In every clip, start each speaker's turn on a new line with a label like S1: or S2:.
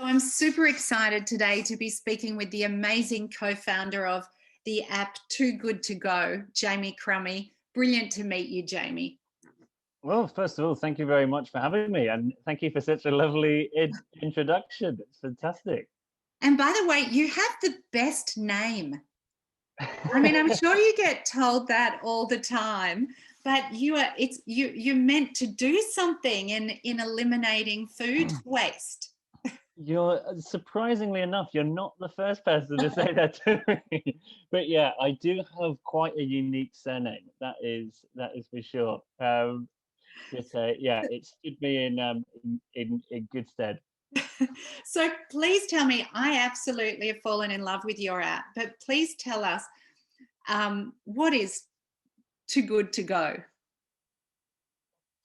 S1: I'm super excited today to be speaking with the amazing co-founder of the app Too Good To Go, Jamie Crummie. Brilliant to meet you, Jamie.
S2: Well, first of all, thank you very much for having me, and thank you for such a lovely introduction. It's fantastic.
S1: And by the way, you have the best name. I mean, I'm sure you get told that all the time, but you're meant to do something in eliminating food waste.
S2: You're surprisingly enough, you're not the first person to say that to me. But yeah, I do have quite a unique surname. That is for sure. Yeah, it stood me in good stead.
S1: So please tell me, I absolutely have fallen in love with your app, but please tell us what is Too Good To Go?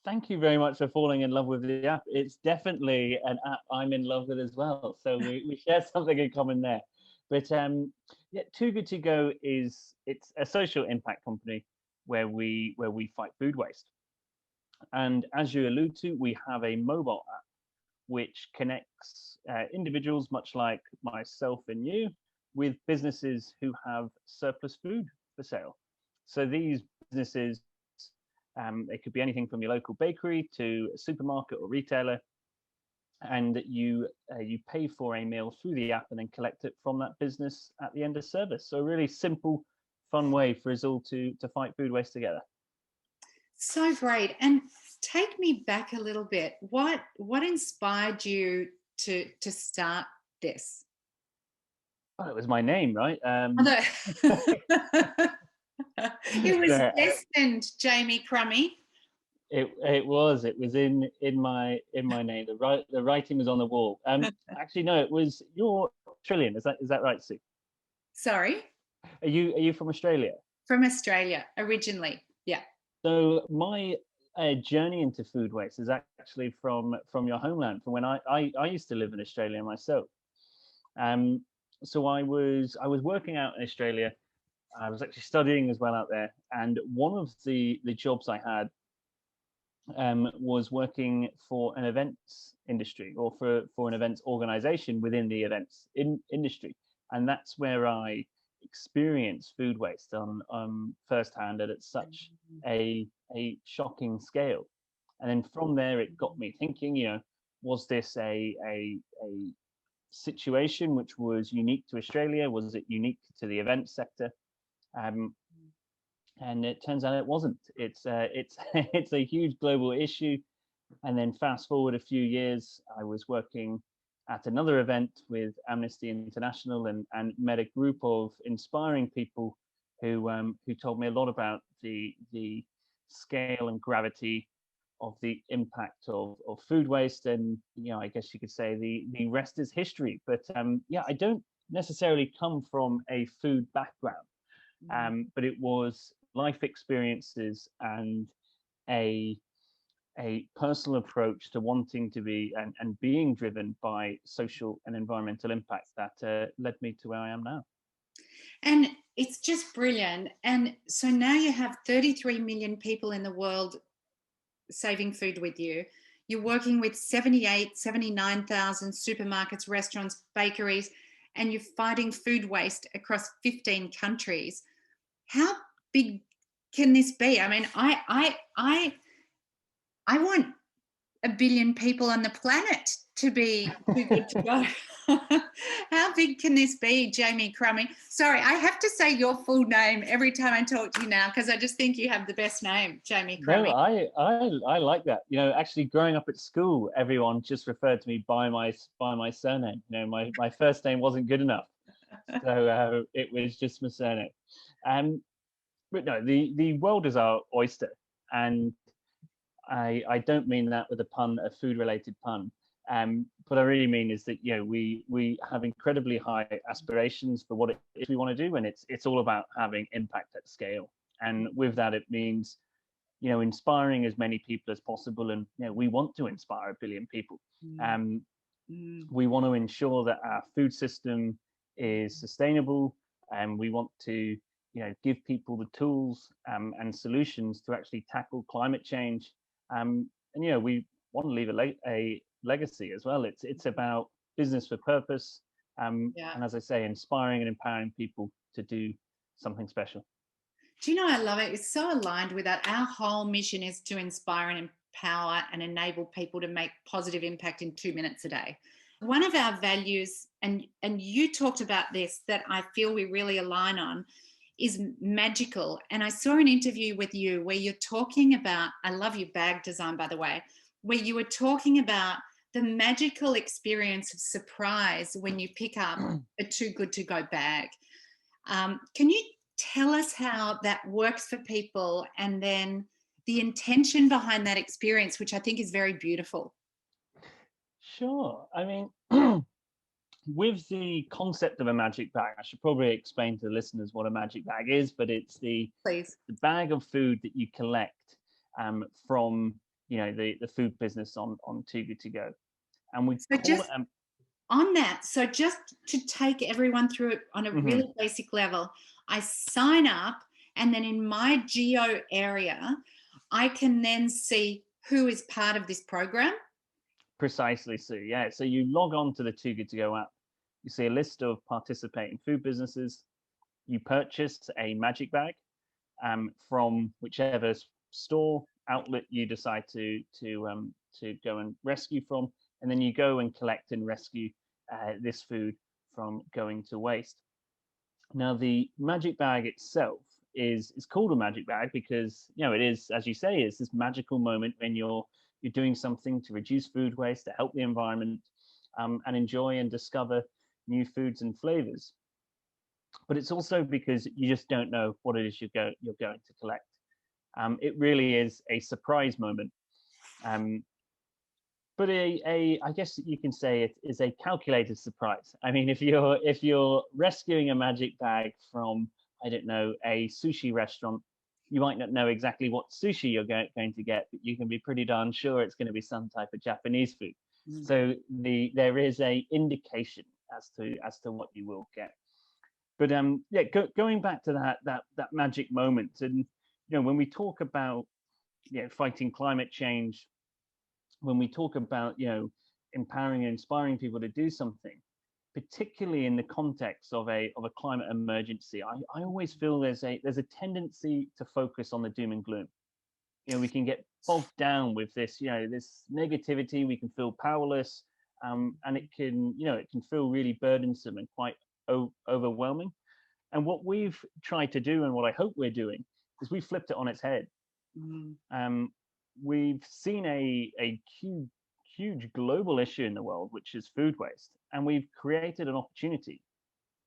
S2: Thank you very much for falling in love with the app. It's definitely an app I'm in love with as well. So we share something in common there. But yeah, Too Good To Go it's a social impact company where we fight food waste. And as you allude to, we have a mobile app which connects individuals, much like myself and you, with businesses who have surplus food for sale. So these businesses, they could be anything from your local bakery to a supermarket or retailer, and you pay for a meal through the app and then collect it from that business at the end of service. So a really simple, fun way for us all to fight food waste together.
S1: So great. And take me back a little bit. What inspired you to start this?
S2: Oh, it was my name, right?
S1: Although it was
S2: Yeah,
S1: destined, Jamie Crummie.
S2: it was in my name. The writing was on the wall. Actually, no, it was you're Australian. Is that right, Sue?
S1: Sorry,
S2: Are you from Australia?
S1: from Australia originally. Yeah.
S2: So my journey into food waste is actually from your homeland, from when I used to live in Australia myself. Um, so I was working out in Australia. I was actually studying as well out there, and one of the jobs I had was working for an events industry, or for an events organization within the events industry, and that's where I experienced food waste on firsthand, and at such a shocking scale. And then from there, it got me thinking. Was this a situation which was unique to Australia? Was it unique to the events sector? Um, and it turns out it wasn't. It's it's a huge global issue. And then fast forward a few years, I was working at another event with Amnesty International, and met a group of inspiring people who told me a lot about the scale and gravity of the impact of food waste. And I guess you could say the rest is history. But yeah, I don't necessarily come from a food background, but it was life experiences and a a personal approach to wanting to be and being driven by social and environmental impact that led me to where I am now.
S1: And it's just brilliant. And so now you have 33 million people in the world saving food with you. You're working with 79,000 supermarkets, restaurants, bakeries, and you're fighting food waste across 15 countries. How big can this be? I mean, I want a billion people on the planet to be too good to go. How big can this be, Jamie Crummie? Sorry, I have to say your full name every time I talk to you now because I just think you have the best name, Jamie Crummie.
S2: No, I like that. Actually, growing up at school, everyone just referred to me by my surname. My first name wasn't good enough, so it was just my surname. But no, the world is our oyster, and I don't mean that with a food-related pun. But I really mean is that we have incredibly high aspirations for what it is we want to do, and it's all about having impact at scale. And with that, it means inspiring as many people as possible, and we want to inspire a billion people. We want to ensure that our food system is sustainable, and we want to give people the tools and solutions to actually tackle climate change. And we want to leave a legacy as well. It's about business for purpose,
S1: Yeah.
S2: and as I say, inspiring and empowering people to do something special.
S1: Do you know, I love it. It's so aligned with that. Our whole mission is to inspire and empower and enable people to make positive impact in 2 minutes a day. One of our values, and you talked about this, that I feel we really align on, is magical. And I saw an interview with you where you're talking about, I love your bag design, by the way, where you were talking about the magical experience of surprise when you pick up a too good to go bag. Can you tell us how that works for people, and then the intention behind that experience, which I think is very beautiful?
S2: Sure. I mean, with the concept of a magic bag, I should probably explain to the listeners what a magic bag is, but it's
S1: Please.
S2: the bag of food that you collect from the food business on Too Good to Go, and we
S1: So
S2: call
S1: just
S2: it
S1: on that, so just to take everyone through it on a
S2: mhm,
S1: really basic level, I sign up, and then in my geo area, I can then see who is part of this program.
S2: precisely, Sue. Yeah, so you log on to the Too Good to Go app, you see a list of participating food businesses, you purchase a magic bag from whichever store outlet you decide to go and rescue from, and then you go and collect and rescue this food from going to waste. Now, the magic bag itself is called a magic bag because it is, as you say, it's this magical moment when you're doing something to reduce food waste, to help the environment, and enjoy and discover new foods and flavors. But it's also because you just don't know what it is you're going to collect. It really is a surprise moment. Um, but I guess you can say it is a calculated surprise. I mean, if you're rescuing a magic bag from, I don't know, a sushi restaurant, you might not know exactly what sushi you're going to get, but you can be pretty darn sure it's going to be some type of Japanese food.
S1: Mm.
S2: So there is a indication as to what you will get. But yeah, going back to that magic moment, and when we talk about fighting climate change, when we talk about empowering and inspiring people to do something, particularly in the context of a climate emergency, I always feel there's a tendency to focus on the doom and gloom. We can get bogged down with this negativity. We can feel powerless, and it can feel really burdensome and quite overwhelming. And what we've tried to do, and what I hope we're doing, is we flipped it on its head.
S1: Mm.
S2: Um, we've seen a huge global issue in the world, which is food waste, and we've created an opportunity,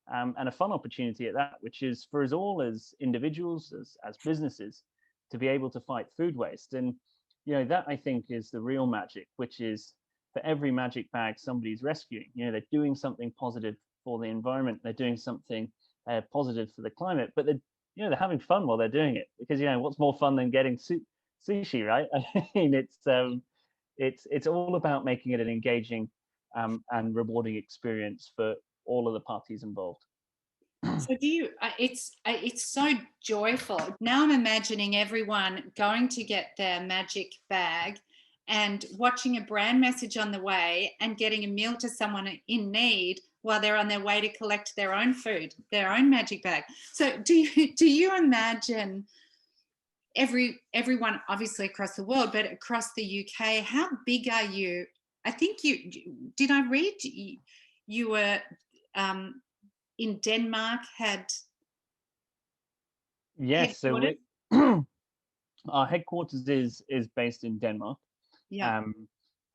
S2: and a fun opportunity at that, which is for us all as individuals, as businesses, to be able to fight food waste. And that, I think, is the real magic, which is for every magic bag somebody's rescuing, they're doing something positive for the environment, they're doing something positive for the climate, but they're having fun while they're doing it, because what's more fun than getting sushi, right? I mean, it's all about making it an engaging and rewarding experience for all of the parties involved.
S1: So do you? It's so joyful. Now I'm imagining everyone going to get their magic bag and watching a brand message on the way and getting a meal to someone in need while they're on their way to collect their own food, their own magic bag. So do you imagine everyone obviously across the world, but across the UK? How big are you? I think did I read you were um, in Denmark, had
S2: Yes, so
S1: headquarters?
S2: our headquarters is based in Denmark,
S1: Yeah.
S2: um,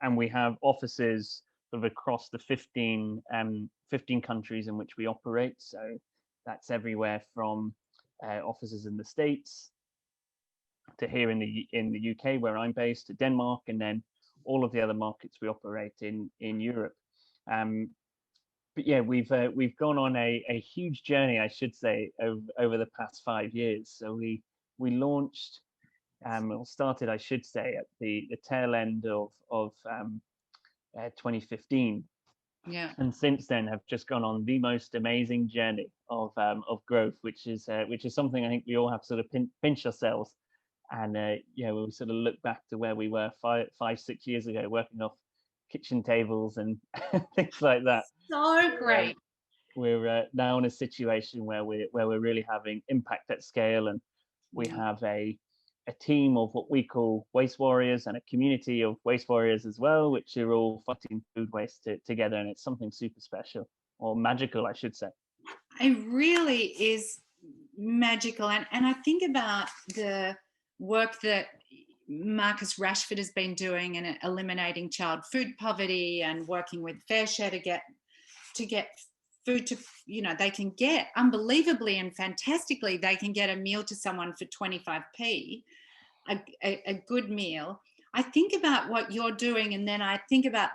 S2: and we have offices sort of across the 15 countries in which we operate. So that's everywhere from offices in the States to here in the UK where I'm based, to Denmark, and then all of the other markets we operate in Europe. Um, but yeah, we've gone on a huge journey, I should say, over the past 5 years. So we launched, or started, I should say, at the tail end of 2015,
S1: Yeah.
S2: and since then have just gone on the most amazing journey of growth, which is something I think we all have to sort of pinch ourselves, and we'll sort of look back to where we were 5, 6 years ago, working off kitchen tables and things like that.
S1: So great.
S2: We're now in a situation where we're really having impact at scale, and we
S1: Mm.
S2: have a team of what we call waste warriors and a community of waste warriors as well, which are all fighting food waste together, and it's something super special or magical, I should say.
S1: It really is magical. And I think about the work that Marcus Rashford has been doing in eliminating child food poverty and working with Fair Share to get food to, they can get unbelievably and fantastically, they can get a meal to someone for 25p, a good meal. I think about what you're doing, and then I think about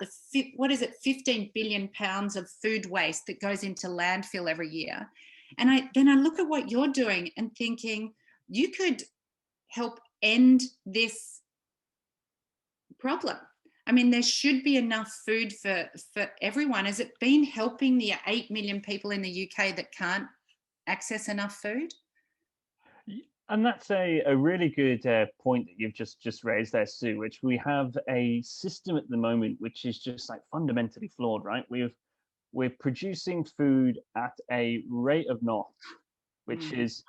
S1: what is it, 15 billion pounds of food waste that goes into landfill every year. And then I look at what you're doing and thinking, you could help end this problem. I mean, there should be enough food for everyone. Has it been helping the 8 million people in the UK that can't access enough food?
S2: And that's a really good point that you've just raised there, Sue, which we have a system at the moment which is just like fundamentally flawed, right? We're producing food at a rate of knots, which is,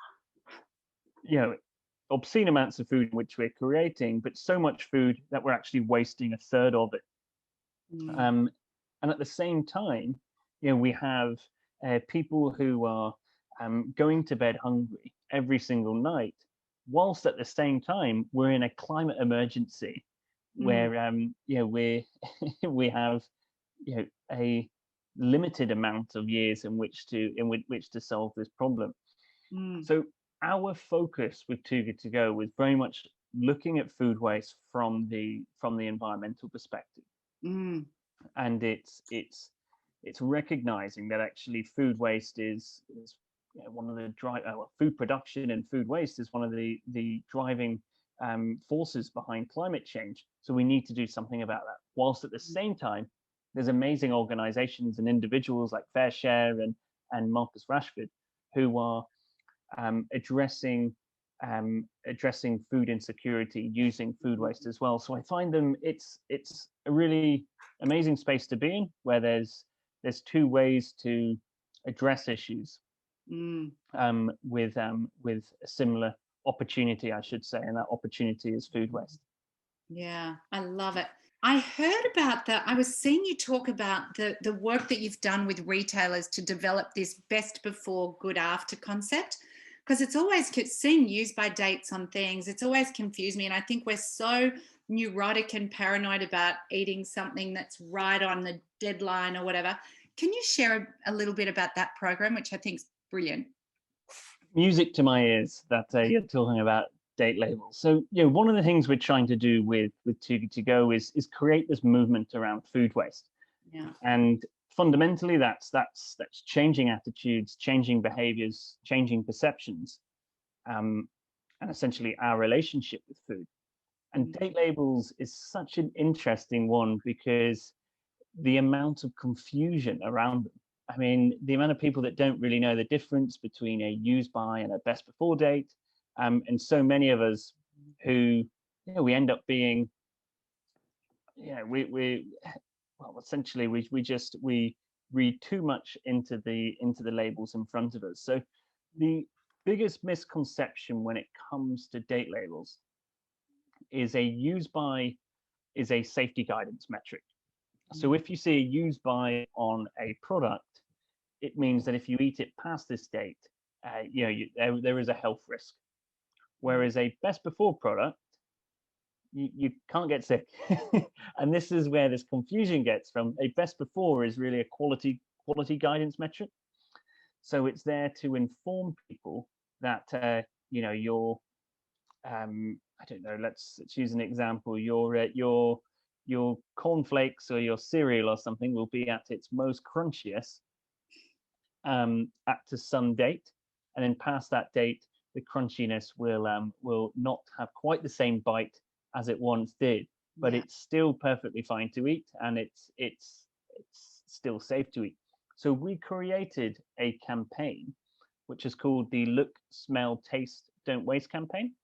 S2: obscene amounts of food which we're creating, but so much food that we're actually wasting a third of it.
S1: Mm.
S2: And at the same time, we have people who are going to bed hungry every single night, whilst at the same time we're in a climate emergency where we have a limited amount of years in which to solve this problem.
S1: Mm.
S2: So our focus with Too Good To Go was very much looking at food waste from the environmental perspective.
S1: Mm.
S2: And it's recognizing that actually food waste is one of the food production and food waste is one of the driving forces behind climate change. So we need to do something about that. Whilst at the same time, there's amazing organizations and individuals like Fair Share and Marcus Rashford who are addressing food insecurity using food waste as well. So I find it's a really amazing space to be in, where there's two ways to address issues with a similar opportunity, I should say, and that opportunity is food waste.
S1: Yeah, I love it. I heard about I was seeing you talk about the work that you've done with retailers to develop this best before, good after concept, because it's always seeing use by dates on things. It's always confused me. And I think we're so neurotic and paranoid about eating something that's right on the deadline or whatever. Can you share a little bit about that program, which I think is brilliant?
S2: Music to my ears that you're talking about date labels. So, one of the things we're trying to do with Too Good To Go is create this movement around food waste.
S1: Yeah.
S2: And fundamentally, that's changing attitudes, changing behaviors, changing perceptions, and essentially our relationship with food. And date labels is such an interesting one because the amount of confusion around them. I mean, the amount of people that don't really know the difference between a use by and a best before date, and so many of us who, we end up being, essentially we read too much into the labels in front of us. So the biggest misconception when it comes to date labels is a use by is a safety guidance metric. So if you see a use by on a product, it means that if you eat it past this date, there is a health risk. Whereas a best before product, you can't get sick. And this is where this confusion gets from. A best before is really a quality guidance metric. So it's there to inform people that your I don't know. Let's use an example. Your cornflakes or your cereal or something will be at its most crunchiest at some date, and then past that date, the crunchiness will not have quite the same bite as it once did, but it's still perfectly fine to eat, and it's still safe to eat. So we created a campaign which is called the Look, Smell, Taste, Don't Waste campaign.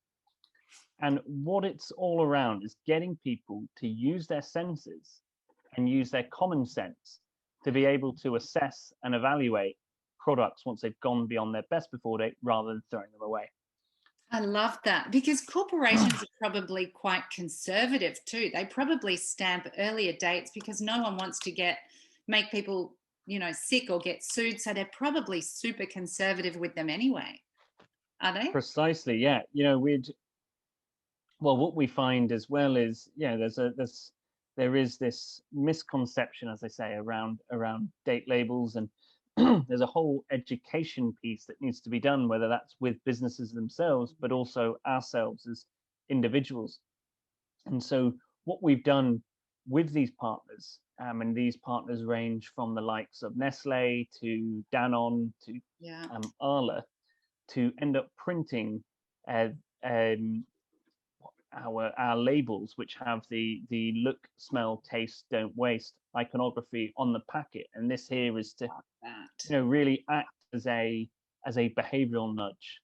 S2: And what it's all around is getting people to use their senses and use their common sense to be able to assess and evaluate products once they've gone beyond their best before date rather than throwing them away.
S1: I love that, because corporations are probably quite conservative too. They probably stamp earlier dates because no one wants to make people, sick or get sued. So they're probably super conservative with them anyway. Are they?
S2: Precisely, yeah. What we find as well is, there is this misconception, as I say, around date labels, and there's a whole education piece that needs to be done, whether that's with businesses themselves, but also ourselves as individuals. And so what we've done with these partners, and these partners range from the likes of Nestle to Danone to
S1: Yeah.
S2: Arla, to end up printing uh, um, our labels, which have the look, smell, taste, don't waste iconography on the packet. And this here is to really act as a behavioral nudge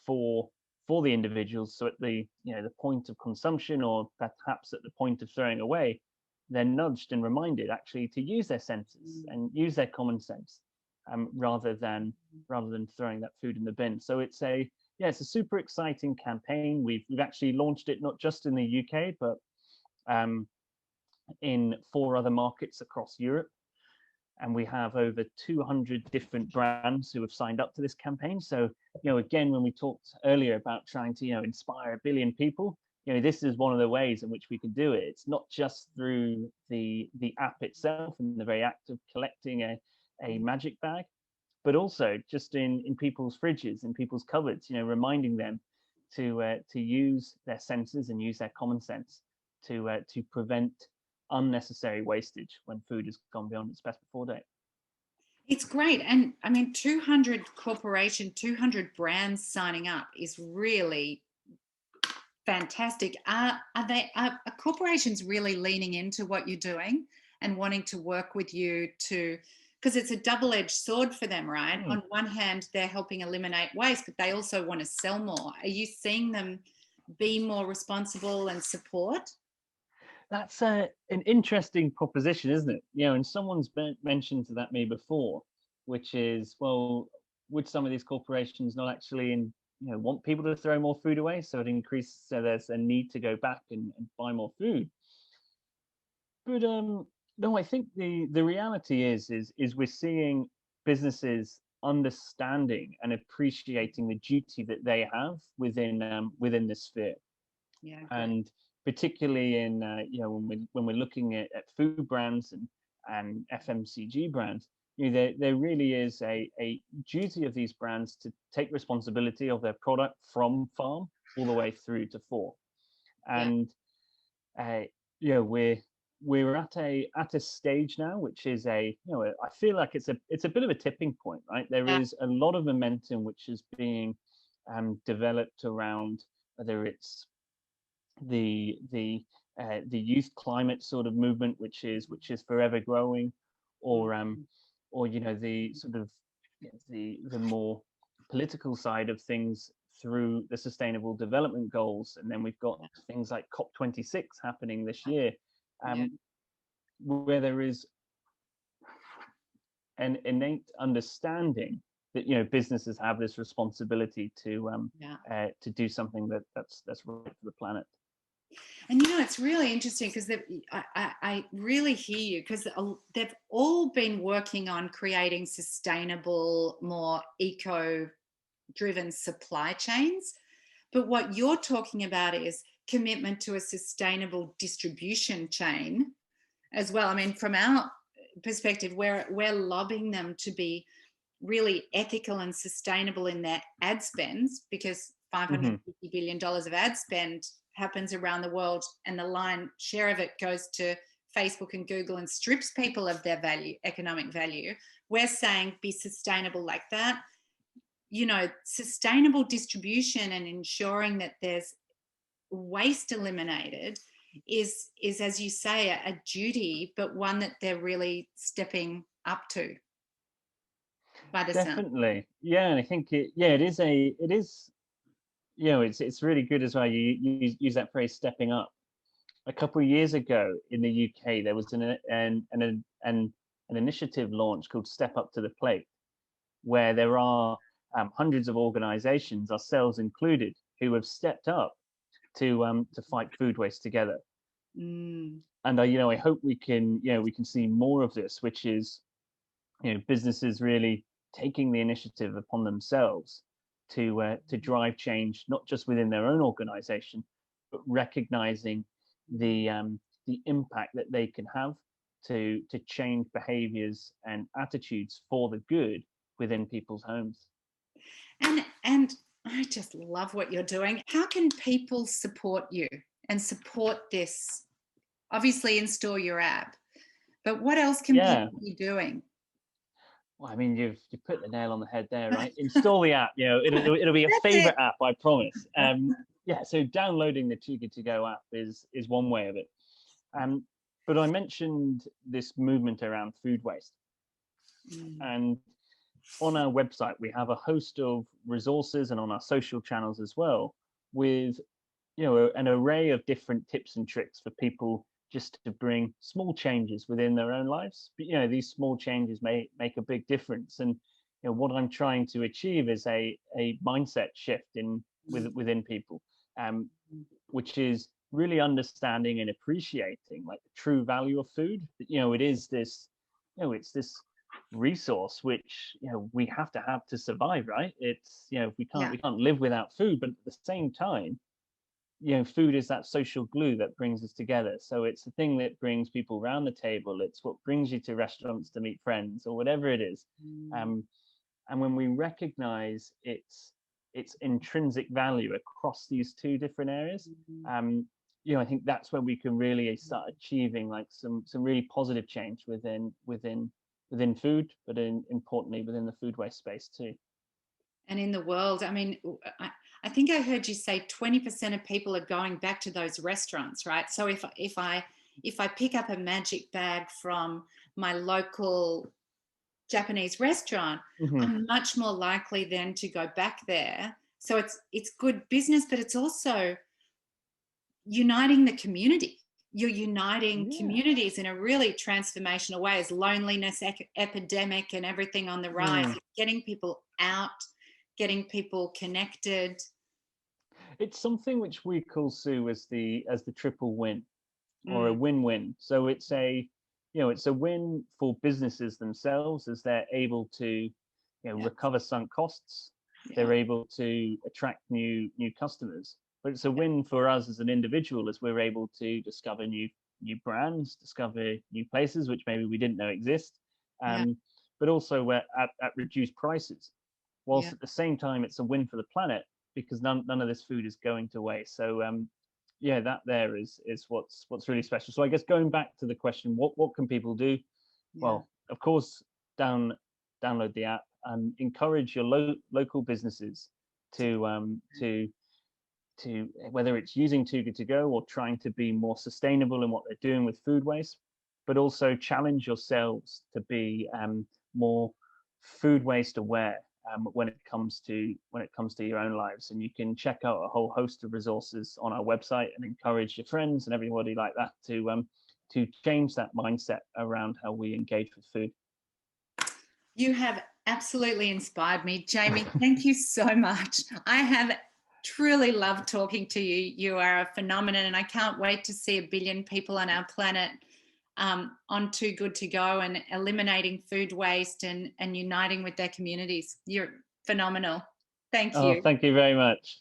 S2: for the individuals. So at the the point of consumption, or perhaps at the point of throwing away, they're nudged and reminded actually to use their senses and use their common sense, rather than throwing that food in the bin. So it's a super exciting campaign. We've actually launched it not just in the UK, but in 4 other markets across Europe. And we have over 200 different brands who have signed up to this campaign. So, again, when we talked earlier about trying to, inspire 1 billion people, this is one of the ways in which we can do it. It's not just through the app itself and the very act of collecting a magic bag, but also just in people's fridges, in people's cupboards, reminding them to use their senses and use their common sense to prevent unnecessary wastage when food has gone beyond its best before date.
S1: It's great. And I mean, 200 brands signing up is really fantastic. Are corporations really leaning into what you're doing and wanting to work with you because it's a double-edged sword for them, right? On one hand, they're helping eliminate waste, but they also want to sell more. Are you seeing them be more responsible and support?
S2: That's an interesting proposition, isn't it? And someone's mentioned that me before, which is, well, would some of these corporations not actually want people to throw more food away, so there's a need to go back and buy more food? But no, I think the reality is we're seeing businesses understanding and appreciating the duty that they have within this sphere.
S1: Yeah,
S2: and particularly in when we're looking at food brands and FMCG brands, there really is a duty of these brands to take responsibility of their product from farm all the way through to fork. And we're at a stage now, which is I feel like it's a bit of a tipping point, right? There is a lot of momentum which is being developed around, whether it's the youth climate sort of movement, which is forever growing, or the sort of the more political side of things through the sustainable development goals. And then we've got things like COP26 happening this year, where there is an innate understanding that businesses have this responsibility to do something that's right for the planet.
S1: And it's really interesting because I really hear you, because they've all been working on creating sustainable, more eco-driven supply chains. But what you're talking about is commitment to a sustainable distribution chain as well. I mean, from our perspective, we're lobbying them to be really ethical and sustainable in their ad spends, because $550 billion of ad spend happens around the world, and the lion's share of it goes to Facebook and Google and strips people of their economic value. We're saying be sustainable like that. Sustainable distribution and ensuring that there's waste eliminated is as you say, a duty, but one that they're really stepping up to.
S2: Definitely, and I think it is it's really good as well. You use that phrase, stepping up, a couple of years ago in the UK, there was an initiative launched called Step Up to the Plate, where there are hundreds of organisations, ourselves included, who have stepped up to fight food waste together.
S1: Mm.
S2: And I hope we can see more of this, which is businesses really taking the initiative upon themselves to drive change, not just within their own organisation, but recognising the impact that they can have to change behaviours and attitudes for the good within people's homes.
S1: And I just love what you're doing. How can people support you and support this? Obviously, install your app, but what else can
S2: Yeah,
S1: people be doing?
S2: well, I mean, you put the nail on the head there, right? Install the app. It'll be a
S1: That's it.
S2: favorite app, I promise. Yeah, so downloading the Too Good To Go app is one way of it. Um, but I mentioned this movement around food waste,
S1: Mm.
S2: and on our website we have a host of resources, and on our social channels as well, with an array of different tips and tricks for people just to bring small changes within their own lives. But these small changes may make a big difference. And what I'm trying to achieve is a mindset shift within people, um, which is really understanding and appreciating like the true value of food. It is this, it's this resource which we have to survive, right? It's
S1: Yeah.
S2: we can't live without food, but at the same time, food is that social glue that brings us together. So it's the thing that brings people around the table. It's what brings you to restaurants to meet friends or whatever it is.
S1: Mm.
S2: Um, and when we recognize its intrinsic value across these two different areas, um, I think that's when we can really start achieving like some really positive change within food, but importantly within the food waste space too.
S1: And in the world, I mean, I think I heard you say 20% of people are going back to those restaurants, right? So if I pick up a magic bag from my local Japanese restaurant,
S2: Hmm.
S1: I'm much more likely then to go back there. So it's good business, but it's also uniting the community. You're uniting
S2: Yeah.
S1: communities in a really transformational way as loneliness epidemic and everything on the rise.
S2: Mm.
S1: Getting people out, getting people connected.
S2: It's something which we call, Sue, as the triple win, or a
S1: Mm,
S2: win-win. So it's a win for businesses themselves as they're able to
S1: yeah,
S2: recover sunk costs. They're
S1: yeah,
S2: able to attract new customers. But it's a win for us as an individual as we're able to discover new brands, discover new places which maybe we didn't know exist,
S1: yeah,
S2: but also at reduced prices.
S1: yeah.
S2: Whilst at the same time, it's a win for the planet because none of this food is going to waste. So yeah, that there is what's really special. So I guess going back to the question, what can people do?
S1: Yeah.
S2: Well, of course, download the app and encourage your local businesses to whether it's using Too Good To Go or trying to be more sustainable in what they're doing with food waste, but also challenge yourselves to be more food waste aware when it comes to your own lives. And you can check out a whole host of resources on our website and encourage your friends and everybody like that to change that mindset around how we engage with food.
S1: You have absolutely inspired me, Jamie. Thank you so much. I have truly loved talking to you. You are a phenomenon, and I can't wait to see 1 billion people on our planet on Too Good To Go and eliminating food waste and uniting with their communities. You're phenomenal. Thank
S2: Oh,
S1: you.
S2: thank you very much.